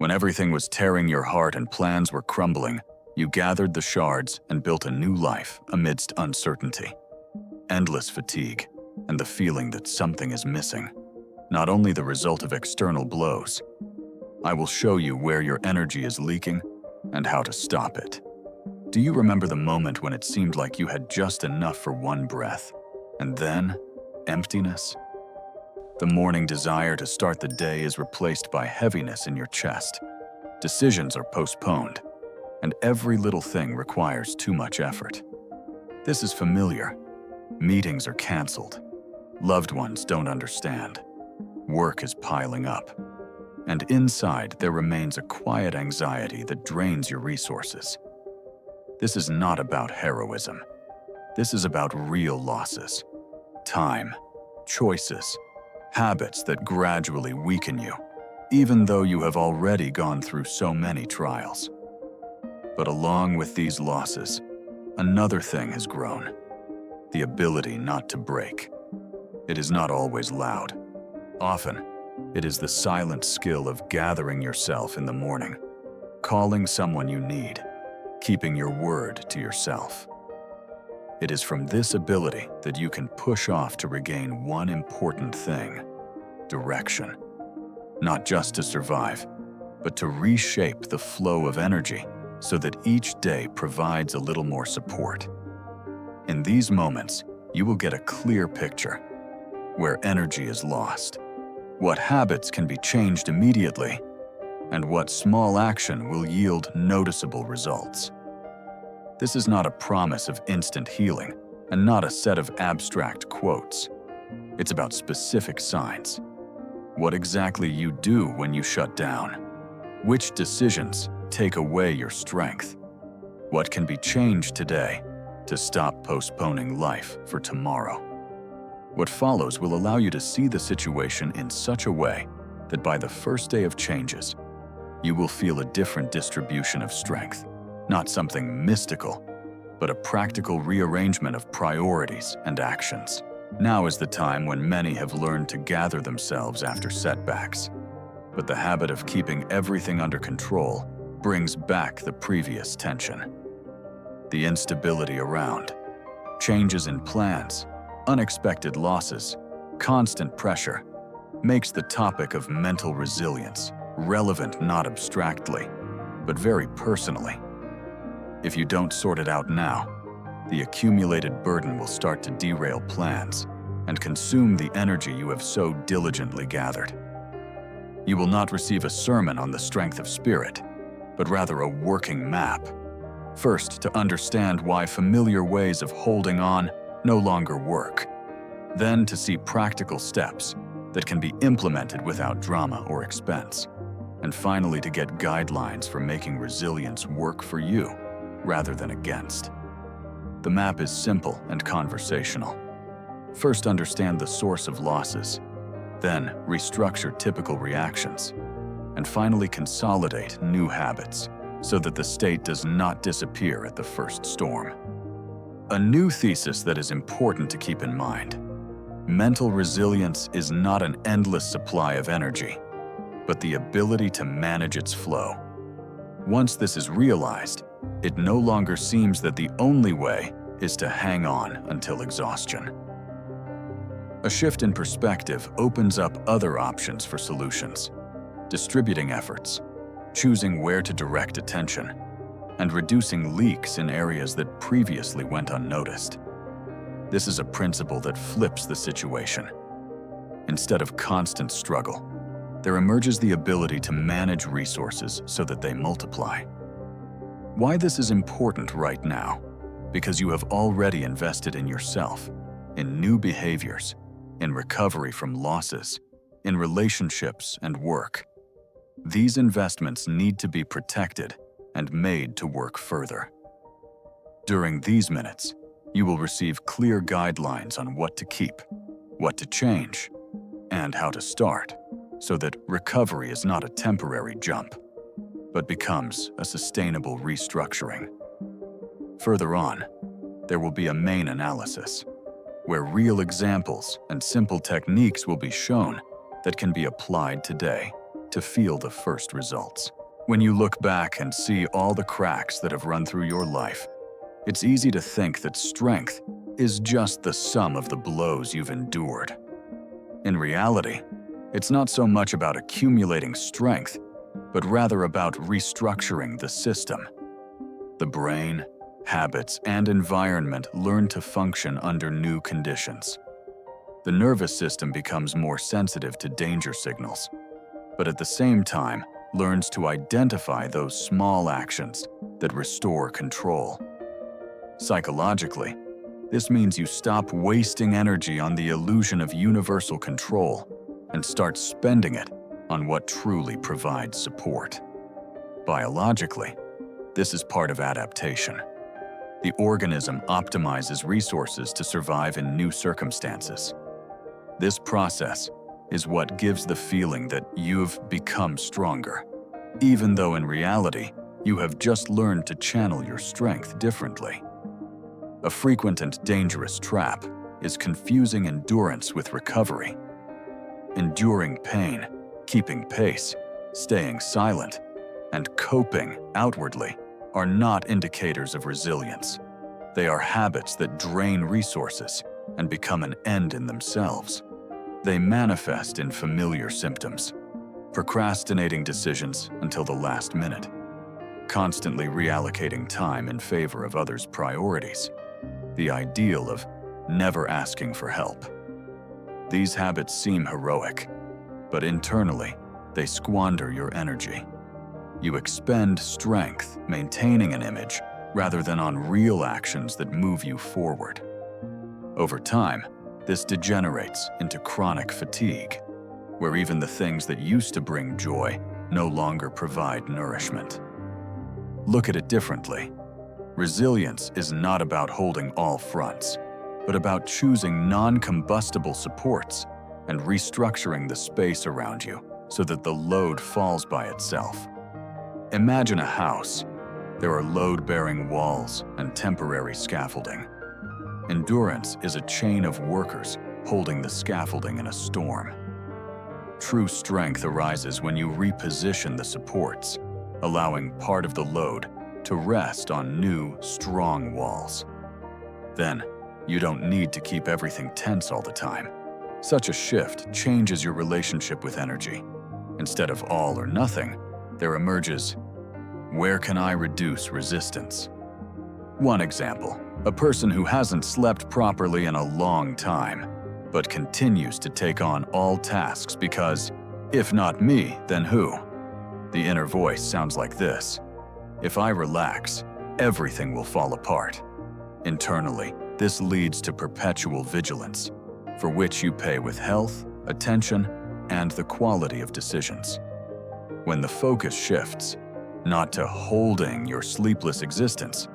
When everything was tearing your heart and plans were crumbling, you gathered the shards and built a new life amidst uncertainty, endless fatigue, and the feeling that something is missing, not only the result of external blows. I will show you where your energy is leaking and how to stop it. Do you remember the moment when it seemed like you had just enough for one breath, and then emptiness? The morning desire to start the day is replaced by heaviness in your chest. Decisions are postponed, and every little thing requires too much effort. This is familiar. Meetings are canceled. Loved ones don't understand. Work is piling up. And inside, there remains a quiet anxiety that drains your resources. This is not about heroism. This is about real losses. Time, choices, habits that gradually weaken you, even though you have already gone through so many trials. But along with these losses, another thing has grown: the ability not to break. It is not always loud. Often, it is the silent skill of gathering yourself in the morning, calling someone you need, keeping your word to yourself. It is from this ability that you can push off to regain one important thing: direction. Not just to survive, but to reshape the flow of energy so that each day provides a little more support. In these moments, you will get a clear picture: where energy is lost, what habits can be changed immediately, and what small action will yield noticeable results. This is not a promise of instant healing, and not a set of abstract quotes. It's about specific signs. What exactly you do when you shut down. Which decisions take away your strength. What can be changed today to stop postponing life for tomorrow. What follows will allow you to see the situation in such a way that by the first day of changes, you will feel a different distribution of strength. Not something mystical, but a practical rearrangement of priorities and actions. Now is the time when many have learned to gather themselves after setbacks. But the habit of keeping everything under control brings back the previous tension. The instability around, changes in plans, unexpected losses, constant pressure, makes the topic of mental resilience relevant not abstractly, but very personally. If you don't sort it out now, the accumulated burden will start to derail plans and consume the energy you have so diligently gathered. You will not receive a sermon on the strength of spirit, but rather a working map. First, to understand why familiar ways of holding on no longer work. Then to see practical steps that can be implemented without drama or expense. And finally, to get guidelines for making resilience work for you rather than against. The map is simple and conversational. First, understand the source of losses. Then, restructure typical reactions. And finally, consolidate new habits so that the state does not disappear at the first storm. A new thesis that is important to keep in mind: mental resilience is not an endless supply of energy, but the ability to manage its flow. Once this is realized, it no longer seems that the only way is to hang on until exhaustion. A shift in perspective opens up other options for solutions: distributing efforts, choosing where to direct attention, and reducing leaks in areas that previously went unnoticed. This is a principle that flips the situation. Instead of constant struggle, there emerges the ability to manage resources so that they multiply. Why this is important right now? Because you have already invested in yourself, in new behaviors, in recovery from losses, in relationships and work. These investments need to be protected and made to work further. During these minutes, you will receive clear guidelines on what to keep, what to change, and how to start, so that recovery is not a temporary jump, but becomes a sustainable restructuring. Further on, there will be a main analysis, where real examples and simple techniques will be shown that can be applied today to feel the first results. When you look back and see all the cracks that have run through your life, it's easy to think that strength is just the sum of the blows you've endured. In reality, it's not so much about accumulating strength, but rather about restructuring the system. The brain, habits, and environment learn to function under new conditions. The nervous system becomes more sensitive to danger signals, but at the same time learns to identify those small actions that restore control. Psychologically, this means you stop wasting energy on the illusion of universal control and start spending it on what truly provides support. Biologically, this is part of adaptation. The organism optimizes resources to survive in new circumstances. This process is what gives the feeling that you've become stronger, even though in reality, you have just learned to channel your strength differently. A frequent and dangerous trap is confusing endurance with recovery. Enduring pain, keeping pace, staying silent, and coping outwardly are not indicators of resilience. They are habits that drain resources and become an end in themselves. They manifest in familiar symptoms: procrastinating decisions until the last minute, constantly reallocating time in favor of others' priorities, the ideal of never asking for help. These habits seem heroic, but internally, they squander your energy. You expend strength maintaining an image rather than on real actions that move you forward. Over time, this degenerates into chronic fatigue, where even the things that used to bring joy no longer provide nourishment. Look at it differently. Resilience is not about holding all fronts, but about choosing non-combustible supports and restructuring the space around you so that the load falls by itself. Imagine a house. There are load-bearing walls and temporary scaffolding. Endurance is a chain of workers holding the scaffolding in a storm. True strength arises when you reposition the supports, allowing part of the load to rest on new, strong walls. Then, you don't need to keep everything tense all the time. Such a shift changes your relationship with energy. Instead of all or nothing, there emerges, where can I reduce resistance? One example, a person who hasn't slept properly in a long time, but continues to take on all tasks because, if not me, then who? The inner voice sounds like this: if I relax, everything will fall apart. Internally, this leads to perpetual vigilance, for which you pay with health, attention, and the quality of decisions. When the focus shifts, not to holding your sleepless existence,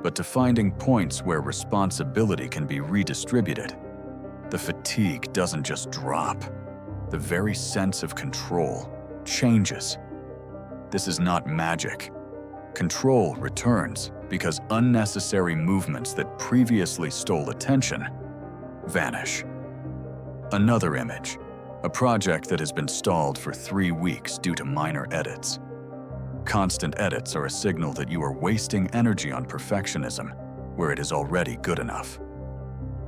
but to finding points where responsibility can be redistributed, the fatigue doesn't just drop. The very sense of control changes. This is not magic. Control returns because unnecessary movements that previously stole attention vanish. Another image, a project that has been stalled for 3 weeks due to minor edits. Constant edits are a signal that you are wasting energy on perfectionism where it is already good enough.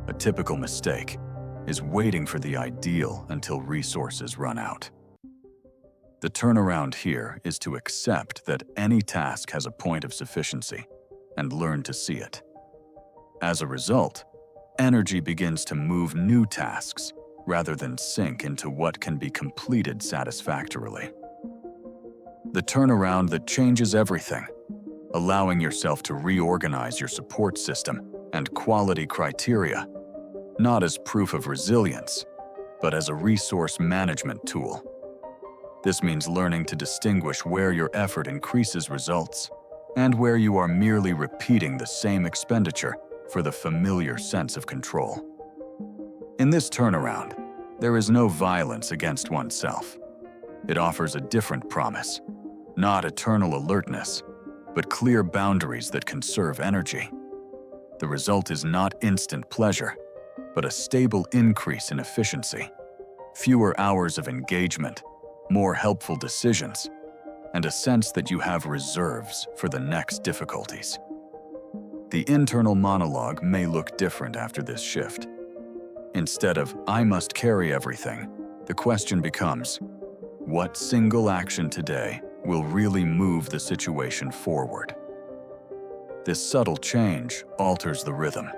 A typical mistake is waiting for the ideal until resources run out. The turnaround here is to accept that any task has a point of sufficiency and learn to see it. As a result, energy begins to move new tasks rather than sink into what can be completed satisfactorily. The turnaround that changes everything, allowing yourself to reorganize your support system and quality criteria, not as proof of resilience, but as a resource management tool. This means learning to distinguish where your effort increases results and where you are merely repeating the same expenditure for the familiar sense of control. In this turnaround, there is no violence against oneself. It offers a different promise, not eternal alertness, but clear boundaries that conserve energy. The result is not instant pleasure, but a stable increase in efficiency, fewer hours of engagement, more helpful decisions, and a sense that you have reserves for the next difficulties. The internal monologue may look different after this shift. Instead of, "I must carry everything," the question becomes, what single action today will really move the situation forward? This subtle change alters the rhythm.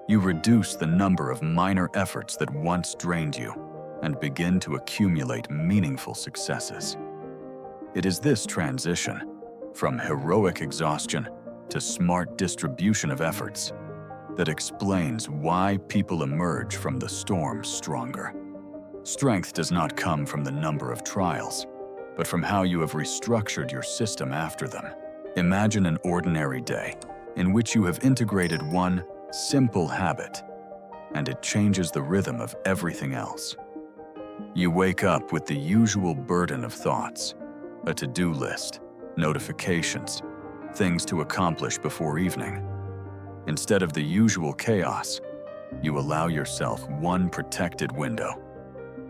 You reduce the number of minor efforts that once drained you and begin to accumulate meaningful successes. It is this transition, from heroic exhaustion to smart distribution of efforts, that explains why people emerge from the storm stronger. Strength does not come from the number of trials, but from how you have restructured your system after them. Imagine an ordinary day in which you have integrated one simple habit, and it changes the rhythm of everything else. You wake up with the usual burden of thoughts, a to-do list, notifications, things to accomplish before evening. Instead of the usual chaos, you allow yourself one protected window,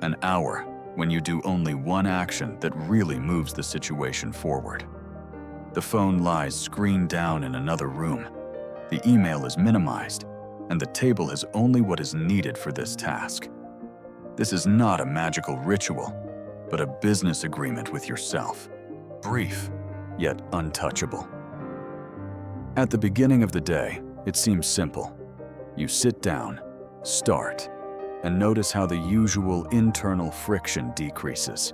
an hour when you do only one action that really moves the situation forward. The phone lies screened down in another room, the email is minimized, and the table has only what is needed for this task. This is not a magical ritual, but a business agreement with yourself, brief, yet untouchable. At the beginning of the day, it seems simple. You sit down, start, and notice how the usual internal friction decreases.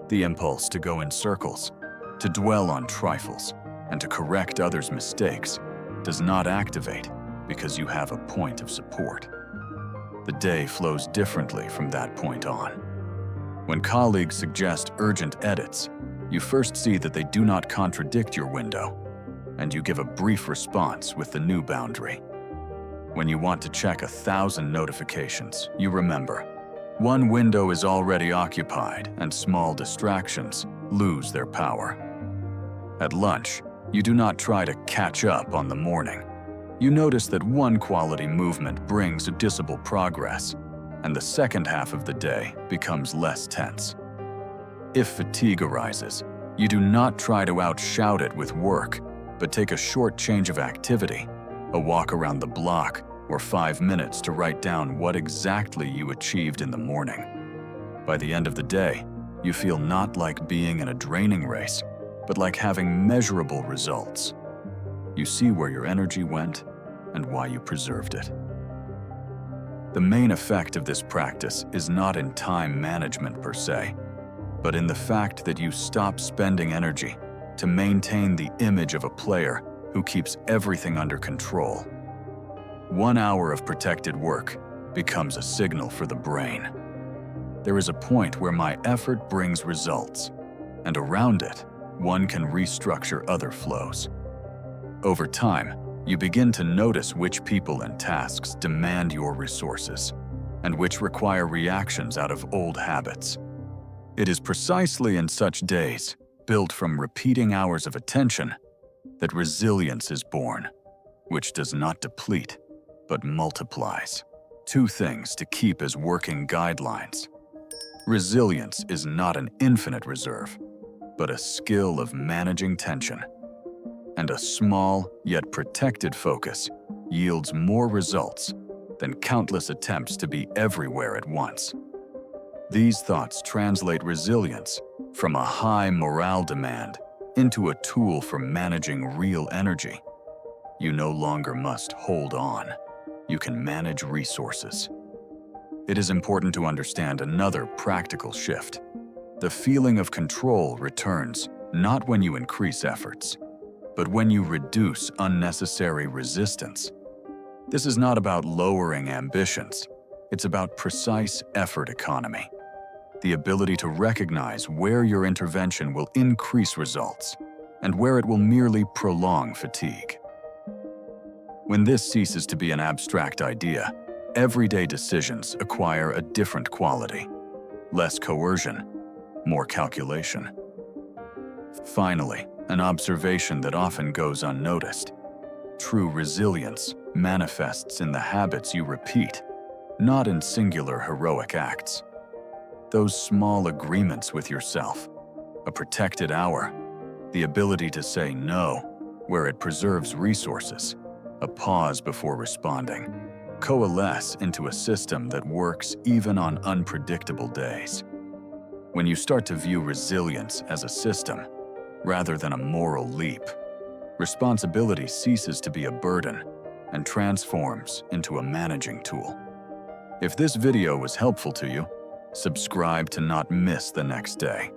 The impulse to go in circles, to dwell on trifles, and to correct others' mistakes does not activate because you have a point of support. The day flows differently from that point on. When colleagues suggest urgent edits, you first see that they do not contradict your window, and you give a brief response with the new boundary. When you want to check 1,000 notifications, you remember, one window is already occupied and small distractions lose their power. At lunch, you do not try to catch up on the morning. You notice that one quality movement brings noticeable progress, and the second half of the day becomes less tense. If fatigue arises, you do not try to outshout it with work, but take a short change of activity, a walk around the block, or 5 minutes to write down what exactly you achieved in the morning. By the end of the day, you feel not like being in a draining race, but like having measurable results. You see where your energy went and why you preserved it. The main effect of this practice is not in time management per se, but in the fact that you stop spending energy to maintain the image of a player who keeps everything under control. 1 hour of protected work becomes a signal for the brain. There is a point where my effort brings results, and around it, one can restructure other flows. Over time, you begin to notice which people and tasks demand your resources, and which require reactions out of old habits. It is precisely in such days, built from repeating hours of attention, that resilience is born, which does not deplete, but multiplies. 2 things to keep as working guidelines. Resilience is not an infinite reserve, but a skill of managing tension. And a small, yet protected focus yields more results than countless attempts to be everywhere at once. These thoughts translate resilience from a high morale demand into a tool for managing real energy. You no longer must hold on. You can manage resources. It is important to understand another practical shift. The feeling of control returns not when you increase efforts, but when you reduce unnecessary resistance. This is not about lowering ambitions. It's about precise effort economy. The ability to recognize where your intervention will increase results and where it will merely prolong fatigue. When this ceases to be an abstract idea, everyday decisions acquire a different quality. Less coercion, more calculation. Finally, an observation that often goes unnoticed. True resilience manifests in the habits you repeat, not in singular heroic acts. Those small agreements with yourself, a protected hour, the ability to say no where it preserves resources, a pause before responding, coalesce into a system that works even on unpredictable days. When you start to view resilience as a system rather than a moral leap, responsibility ceases to be a burden and transforms into a managing tool. If this video was helpful to you, subscribe to not miss the next day.